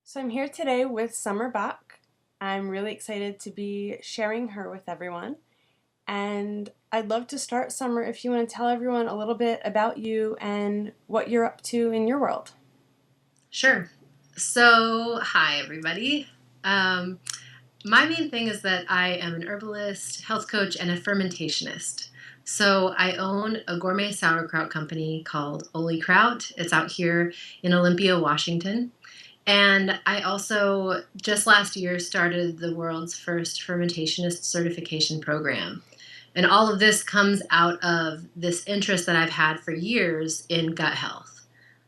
So I'm here today with Summer Bock. I'm really excited to be sharing her with everyone. And I'd love to start, Summer, if you want to tell everyone a little bit about you and what you're up to in your world. Sure. So, hi, everybody. Um, my main thing is that I am an herbalist, health coach, and a fermentationist. So, I own a gourmet sauerkraut company called Oli Kraut. It's out here in Olympia, Washington. And I also just last year started the world's first fermentationist certification program. And all of this comes out of this interest that I've had for years in gut health.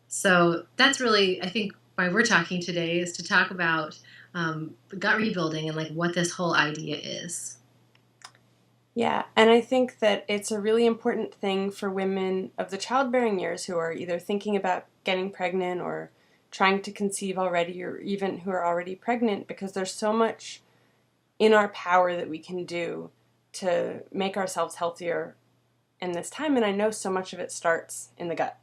So that's really, I think, why we're talking today is to talk about gut rebuilding and like what this whole idea is. Yeah, and I think that it's a really important thing for women of the childbearing years who are either thinking about getting pregnant or trying to conceive already, or even who are already pregnant, because there's so much in our power that we can do to make ourselves healthier in this time. And I know so much of it starts in the gut.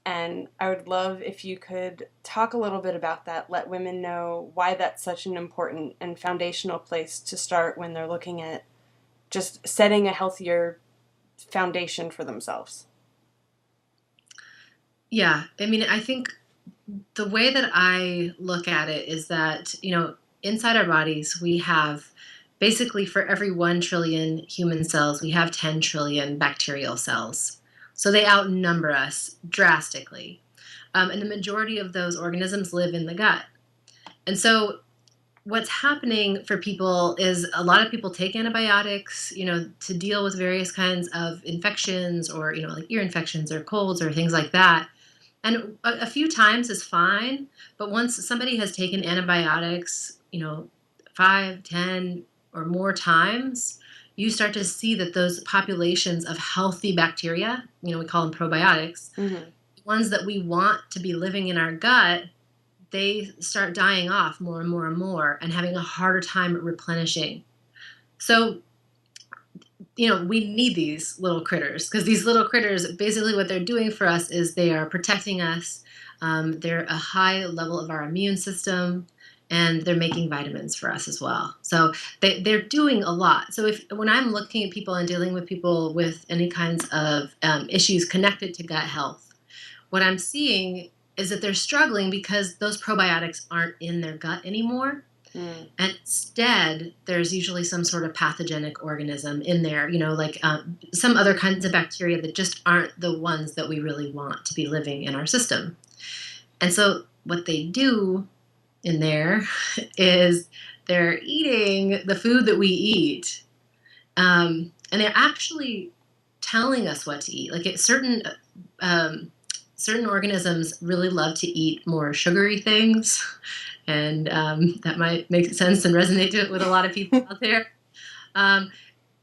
And I would love if you could talk a little bit about that, let women know why that's such an important and foundational place to start when they're looking at just setting a healthier foundation for themselves. Yeah, I mean, I think the way that I look at it is that, inside our bodies, we have basically for every 1 trillion human cells, we have 10 trillion bacterial cells. So they outnumber us drastically. And the majority of those organisms live in the gut. And so what's happening for people is a lot of people take antibiotics, to deal with various kinds of infections or, like ear infections or colds or things like that. And a few times is fine, but once somebody has taken antibiotics, 5, 10, or more times, you start to see that those populations of healthy bacteria, we call them probiotics, Mm-hmm. ones that we want to be living in our gut, they start dying off more and more and more and having a harder time replenishing. So, we need these little critters because these little critters, basically what they're doing for us is they are protecting us. They're a high level of our immune system, and they're making vitamins for us as well. So they're doing a lot. So when I'm looking at people and dealing with people with any kinds of issues connected to gut health, what I'm seeing is that they're struggling because those probiotics aren't in their gut anymore. Mm. And instead, there's usually some sort of pathogenic organism in there, like some other kinds of bacteria that just aren't the ones that we really want to be living in our system. And so, what they do in there is they're eating the food that we eat. And they're actually telling us what to eat. Like certain organisms really love to eat more sugary things, and that might make sense and resonate with a lot of people out there. Um,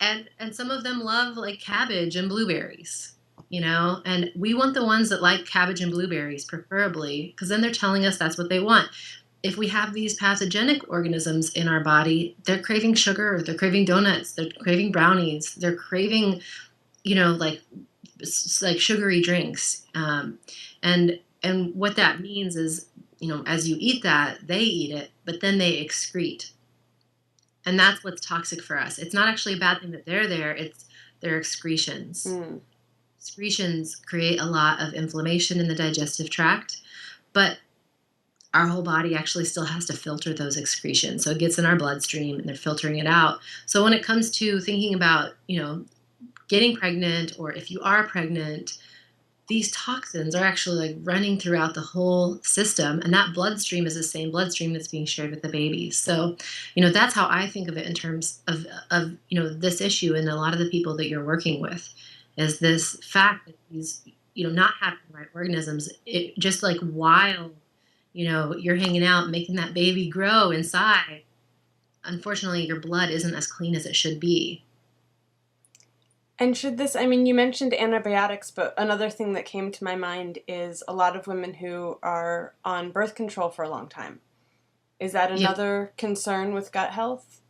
and some of them love like cabbage and blueberries, and we want the ones that like cabbage and blueberries preferably, because then they're telling us that's what they want. If we have these pathogenic organisms in our body, they're craving sugar, they're craving donuts, they're craving brownies, they're craving, like sugary drinks. And what that means is, as you eat that, they eat it, but then they excrete. And that's what's toxic for us. It's not actually a bad thing that they're there, it's their excretions. Mm. Excretions create a lot of inflammation in the digestive tract, but our whole body actually still has to filter those excretions. So it gets in our bloodstream and they're filtering it out. So when it comes to thinking about, getting pregnant, or if you are pregnant, these toxins are actually like running throughout the whole system, and that bloodstream is the same bloodstream that's being shared with the baby. So that's how I think of it in terms of this issue, and a lot of the people that you're working with is this fact that these not having the right organisms, it just like while you're hanging out making that baby grow inside, unfortunately your blood isn't as clean as it should be. And should this, I mean, you mentioned antibiotics, but another thing that came to my mind is a lot of women who are on birth control for a long time. Is that Yeah. another concern with gut health?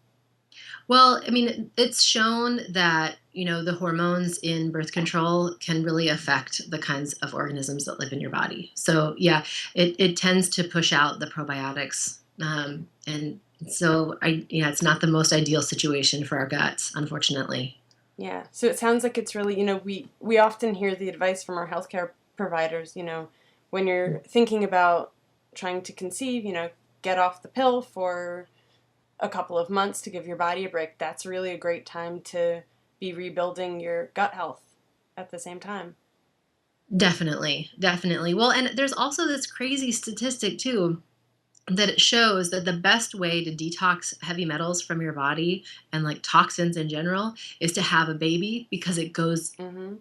Well, I mean, it's shown that, the hormones in birth control can really affect the kinds of organisms that live in your body. So, yeah, it tends to push out the probiotics. And so, yeah, it's not the most ideal situation for our guts, unfortunately. Yeah. So it sounds like it's really, we often hear the advice from our healthcare providers, when you're thinking about trying to conceive, get off the pill for a couple of months to give your body a break. That's really a great time to be rebuilding your gut health at the same time. Definitely, definitely. Well, and there's also this crazy statistic too that it shows that the best way to detox heavy metals from your body and like toxins in general is to have a baby because it goes Mm-hmm.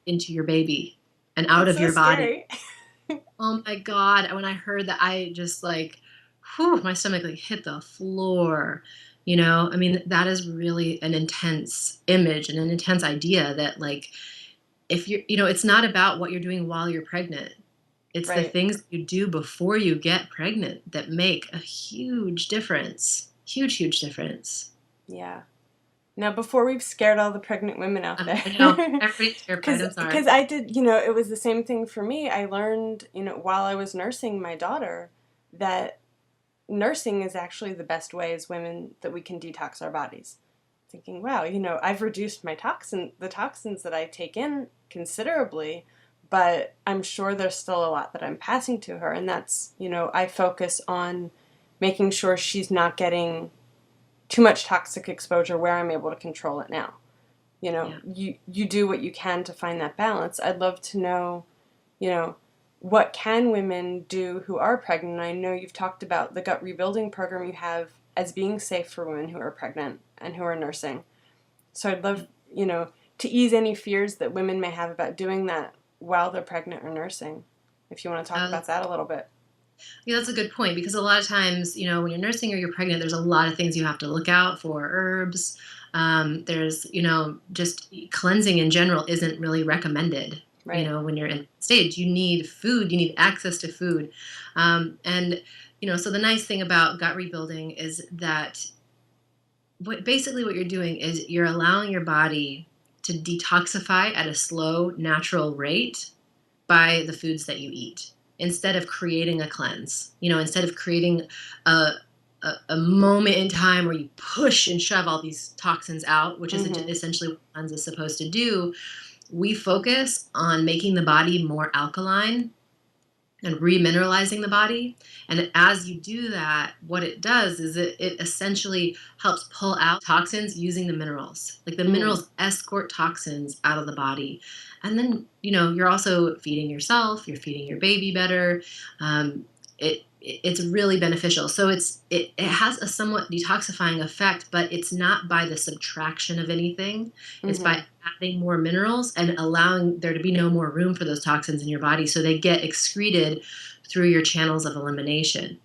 into your baby and out That's of so your body. scary. Oh my God. When I heard that, I just like, whew, my stomach like hit the floor. I mean, that is really an intense image and an intense idea that, like, if it's not about what you're doing while you're pregnant. It's the Right. things you do before you get pregnant that make a huge difference. Huge, huge difference. Yeah. Now, before we've scared all the pregnant women out there, I know. Everybody's terrified. because I'm sorry. because I did, it was the same thing for me. I learned, while I was nursing my daughter, that nursing is actually the best way as women that we can detox our bodies. Thinking, wow, I've reduced the toxins that I take in considerably, but I'm sure there's still a lot that I'm passing to her. And that's, I focus on making sure she's not getting too much toxic exposure where I'm able to control it now. Yeah. You do what you can to find that balance. I'd love to know, you know, what can women do who are pregnant? I know you've talked about the gut rebuilding program you have as being safe for women who are pregnant and who are nursing. So I'd love, to ease any fears that women may have about doing that while they're pregnant or nursing. If you want to talk Uh, about that a little bit. yeah, that's a good point because a lot of times, when you're nursing or you're pregnant, there's a lot of things you have to look out for. Herbs. There's, just cleansing in general isn't really recommended. Right. When you're in stage, you need food, you need access to food. And, so the nice thing about gut rebuilding is that basically what you're doing is you're allowing your body to detoxify at a slow, natural rate by the foods that you eat instead of creating a cleanse. Instead of creating a, a moment in time where you push and shove all these toxins out, which is Mm-hmm. essentially what cleanse is supposed to do. We focus on making the body more alkaline and remineralizing the body. And as you do that, what it does is it essentially helps pull out toxins using the minerals. Like the Mm. minerals escort toxins out of the body. And then, you're also feeding yourself, you're feeding your baby better. It's really beneficial. So it has a somewhat detoxifying effect, but it's not by the subtraction of anything. It's Mm-hmm. by adding more minerals and allowing there to be no more room for those toxins in your body, so they get excreted through your channels of elimination.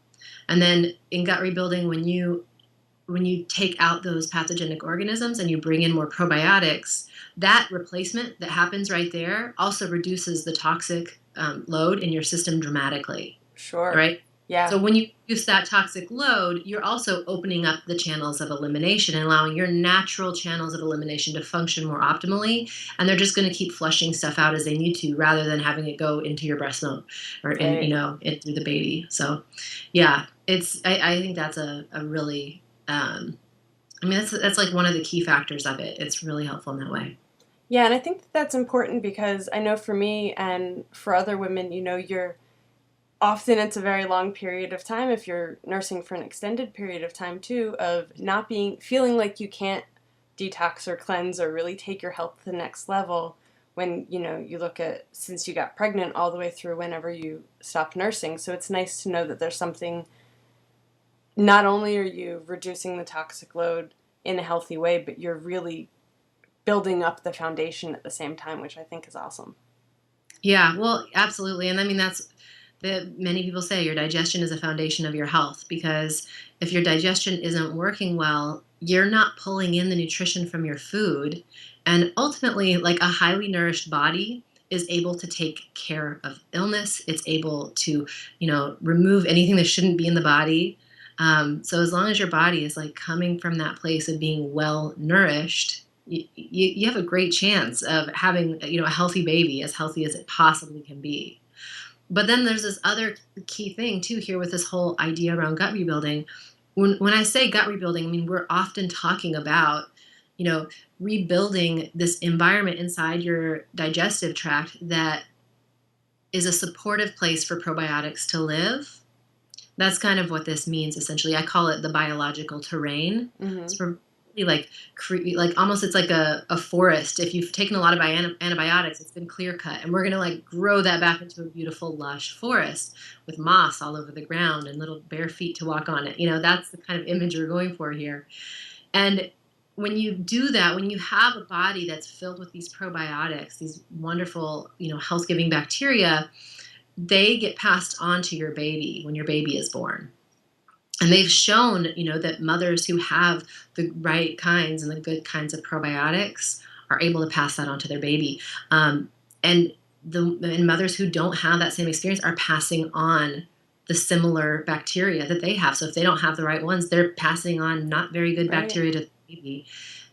And then in gut rebuilding, when you take out those pathogenic organisms and you bring in more probiotics, that replacement that happens right there also reduces the toxic load in your system dramatically. Sure. Right? Yeah. So when you use that toxic load, you're also opening up the channels of elimination and allowing your natural channels of elimination to function more optimally. And they're just going to keep flushing stuff out as they need to, rather than having it go into your breast milk or Right. in through the baby. So, yeah, I think that's a really, I mean, that's like one of the key factors of it. It's really helpful in that way. Yeah, and I think that that's important because I know for me and for other women, you're often it's a very long period of time if you're nursing for an extended period of time too of not feeling like you can't detox or cleanse or really take your health to the next level when you look at since you got pregnant all the way through whenever you stopped nursing. So it's nice to know that there's something, not only are you reducing the toxic load in a healthy way, but you're really building up the foundation at the same time, which I think is awesome. Yeah, well, absolutely. And I mean, that's that many people say your digestion is a foundation of your health, because if your digestion isn't working well, you're not pulling in the nutrition from your food. And ultimately, like, a highly nourished body is able to take care of illness. It's able to, remove anything that shouldn't be in the body. So as long as your body is like coming from that place of being well nourished, you have a great chance of having, a healthy baby, as healthy as it possibly can be. But then there's this other key thing too here with this whole idea around gut rebuilding. When I say gut rebuilding, I mean, we're often talking about, you know, rebuilding this environment inside your digestive tract that is a supportive place for probiotics to live. That's kind of what this means, essentially. I call it the biological terrain. Mm-hmm. It's like almost it's like a forest. If you've taken a lot of antibiotics, it's been clear cut, and we're gonna like grow that back into a beautiful lush forest with moss all over the ground and little bare feet to walk on it. That's the kind of image we're going for here. And when you do that, when you have a body that's filled with these probiotics, these wonderful, health giving bacteria, they get passed on to your baby when your baby is born. And they've shown, that mothers who have the right kinds and the good kinds of probiotics are able to pass that on to their baby. And mothers who don't have that same experience are passing on the similar bacteria that they have. So if they don't have the right ones, they're passing on not very good Right. bacteria to the baby.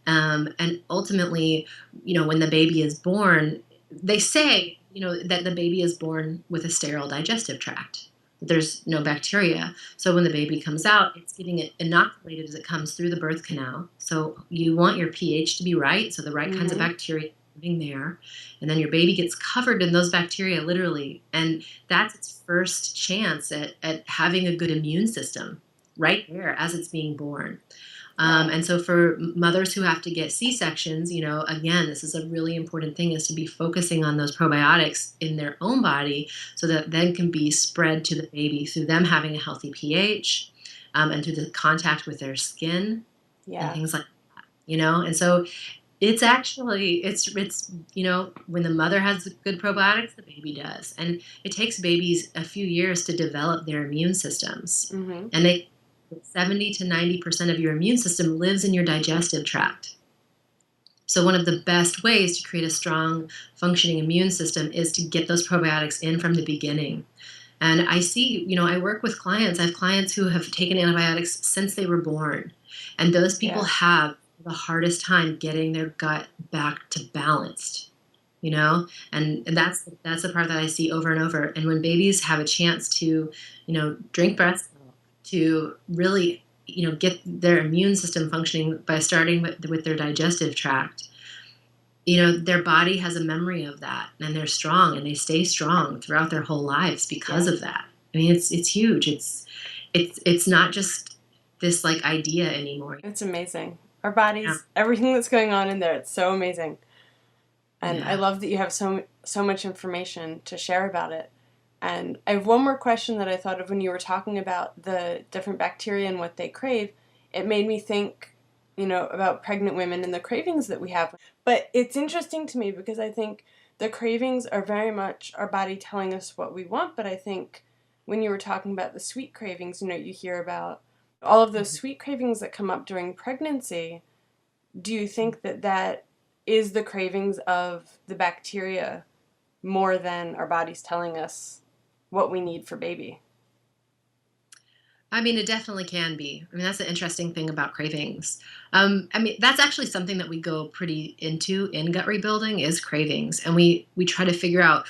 And ultimately, when the baby is born, they say, that the baby is born with a sterile digestive tract. There's no bacteria. So when the baby comes out, it's getting it inoculated as it comes through the birth canal. So you want your pH to be right, so the right kinds of Mm-hmm. bacteria living there. And then your baby gets covered in those bacteria, literally. And that's its first chance at having a good immune system right there as it's being born. Wow. And so for mothers who have to get C-sections, again, this is a really important thing, is to be focusing on those probiotics in their own body so that then can be spread to the baby through them having a healthy pH, and through the contact with their skin and Yeah. things like that, And so it's actually, when the mother has good probiotics, the baby does. And it takes babies a few years to develop their immune systems. Mm-hmm. And 70 to 90% of your immune system lives in your digestive tract. So one of the best ways to create a strong functioning immune system is to get those probiotics in from the beginning. And I see, I work with clients. I have clients who have taken antibiotics since they were born. And those people Yeah. have the hardest time getting their gut back to balanced, and that's the part that I see over and over. And when babies have a chance to, drink breast milk, to really, get their immune system functioning by starting with their digestive tract, their body has a memory of that, and they're strong, and they stay strong throughout their whole lives because Yeah. of that. I mean, it's huge. It's not just this like idea anymore. It's amazing. Our Yeah. bodies, everything that's going on in there, it's so amazing. And I Yeah. love that you have so much information to share about it. And I have one more question that I thought of when you were talking about the different bacteria and what they crave. It made me think, about pregnant women and the cravings that we have. But it's interesting to me because I think the cravings are very much our body telling us what we want. But I think when you were talking about the sweet cravings, you hear about all of those Mhm. sweet cravings that come up during pregnancy. Do you think that is the cravings of the bacteria more than our bodies telling us what we need for baby? I mean, it definitely can be. I mean, that's the interesting thing about cravings. I mean, that's actually something that we go pretty into in gut rebuilding is cravings, and we try to figure out,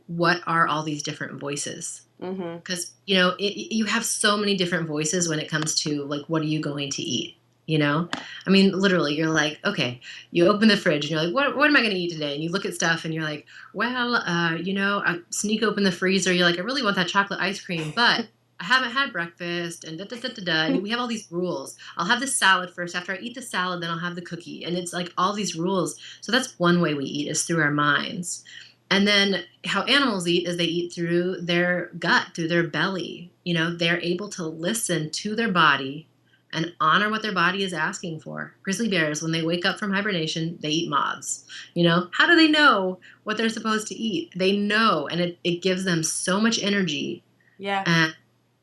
what are all these different voices? Mm-hmm. Because you have so many different voices when it comes to like, what are you going to eat? I mean, literally, you're like, okay, you open the fridge and you're like, what am I going to eat today? And you look at stuff and you're like, well, I sneak open the freezer. You're like, I really want that chocolate ice cream, but I haven't had breakfast and da da da da da. And we have all these rules. I'll have the salad first. After I eat the salad, then I'll have the cookie. And it's like all these rules. So that's one way we eat, is through our minds. And then how animals eat is they eat through their gut, through their belly. They're able to listen to their body and honor what their body is asking for. Grizzly bears, when they wake up from hibernation, they eat moths. How do they know what they're supposed to eat? They know, and it gives them so much energy. Yeah.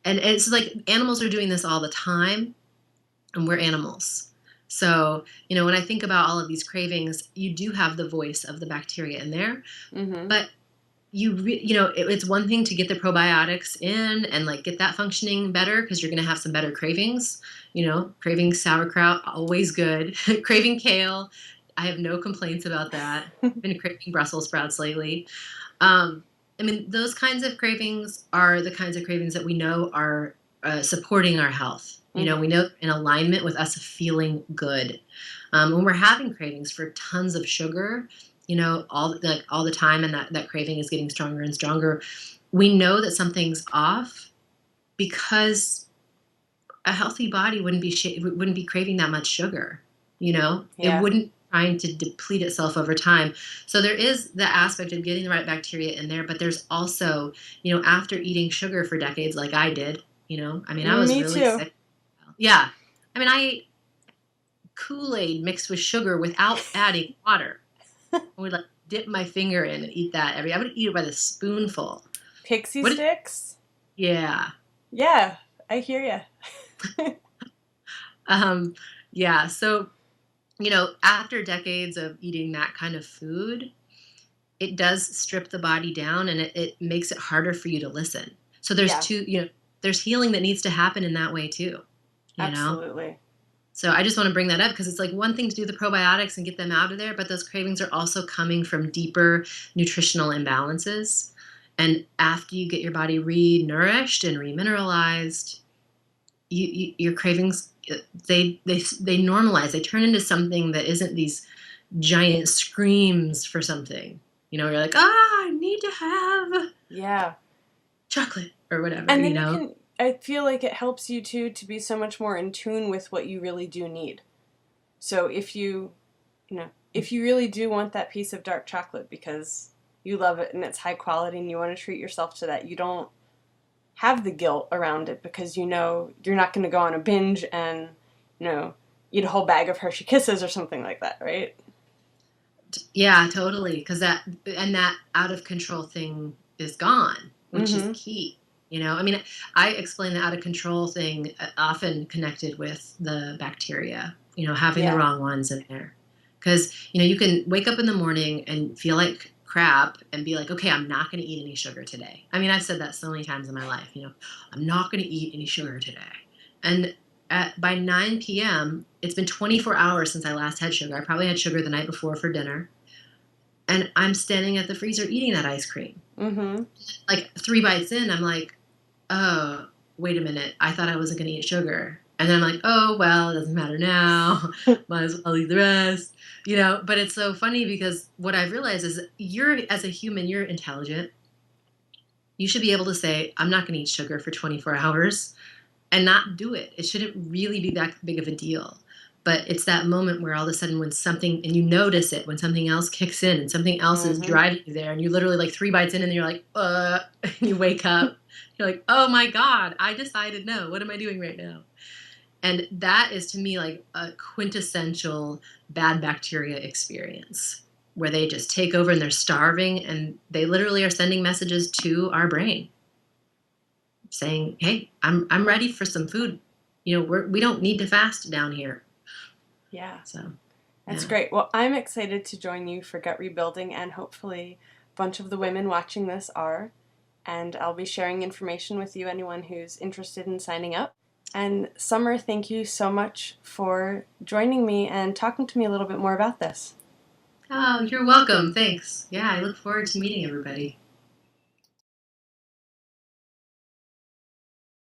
And it's like animals are doing this all the time, and we're animals. So, when I think about all of these cravings, you do have the voice of the bacteria in there. Mm-hmm. But it's one thing to get the probiotics in and like get that functioning better because you're going to have some better cravings. Craving sauerkraut, always good. Craving kale, I have no complaints about that. Been craving Brussels sprouts lately. um, I mean, those kinds of cravings are the kinds of cravings that we know are supporting our health. We Hmm. know in alignment with us feeling good. When we're having cravings for tons of sugar, all the time, and that craving is getting stronger and stronger, we know that something's off because a healthy body wouldn't be craving that much sugar. It Yeah. wouldn't trying to deplete itself over time. So there is the aspect of getting the right bacteria in there, but there's also, after eating sugar for decades like I did, I mean, I was Me really too. sick. Yeah. I mean, I ate Kool-Aid mixed with sugar without adding water. I would like dip my finger in and eat that I would eat it by the spoonful. Pixie What? sticks? Yeah. Yeah, I hear you. Um, yeah. So, after decades of eating that kind of food, it does strip the body down, and it makes it harder for you to listen. So Yeah, there's healing that needs to happen in that way too, you know? absolutely. So I just want to bring that up because it's like one thing to do the probiotics and get them out of there, but those cravings are also coming from deeper nutritional imbalances. And after you get your body re-nourished and remineralized, your cravings, they normalize. They turn into something that isn't these giant screams for something. You're like, I need to have Yeah. chocolate or whatever, And then I feel like it helps you too to be so much more in tune with what you really do need. So if you really do want that piece of dark chocolate because you love it and it's high quality and you want to treat yourself to that, you don't have the guilt around it because you know you're not going to go on a binge and, you know, eat a whole bag of Hershey Kisses or something like that, right? Yeah, totally. Because that out of control thing is gone, which is Mm-hmm. key. I mean, I explain the out of control thing often connected with the bacteria, having the Yeah. wrong ones in there. Because, you can wake up in the morning and feel like crap and be like, okay, I'm not going to eat any sugar today. I mean, I've said that so many times in my life, I'm not going to eat any sugar today. And by 9 p.m., it's been 24 hours since I last had sugar. I probably had sugar the night before for dinner. And I'm standing at the freezer eating that ice cream. Mm-hmm. Like 3 bites in, I'm like, oh, wait a minute. I thought I wasn't going to eat sugar. And then I'm like, oh, well, it doesn't matter now. Might as well eat the rest. But it's so funny because what I've realized is as a human, you're intelligent. You should be able to say, I'm not going to eat sugar for 24 hours and not do it. It shouldn't really be that big of a deal. But it's that moment where all of a sudden when something, and you notice it, when something else kicks in and something else is Mm-hmm. driving you there, and you literally like 3 bites in and you're like, and you wake up, you're like, oh my God, I decided no. What am I doing right now? And that is to me like a quintessential bad bacteria experience where they just take over and they're starving and they literally are sending messages to our brain saying, "Hey, I'm ready for some food. We don't need to fast down here." Yeah. So, That's yeah. great. Well, I'm excited to join you for gut rebuilding, and hopefully, a bunch of the women watching this are. And I'll be sharing information with you, anyone who's interested in signing up. And Summer, thank you so much for joining me and talking to me a little bit more about this. Oh, you're welcome. Thanks. Yeah, I look forward to meeting everybody.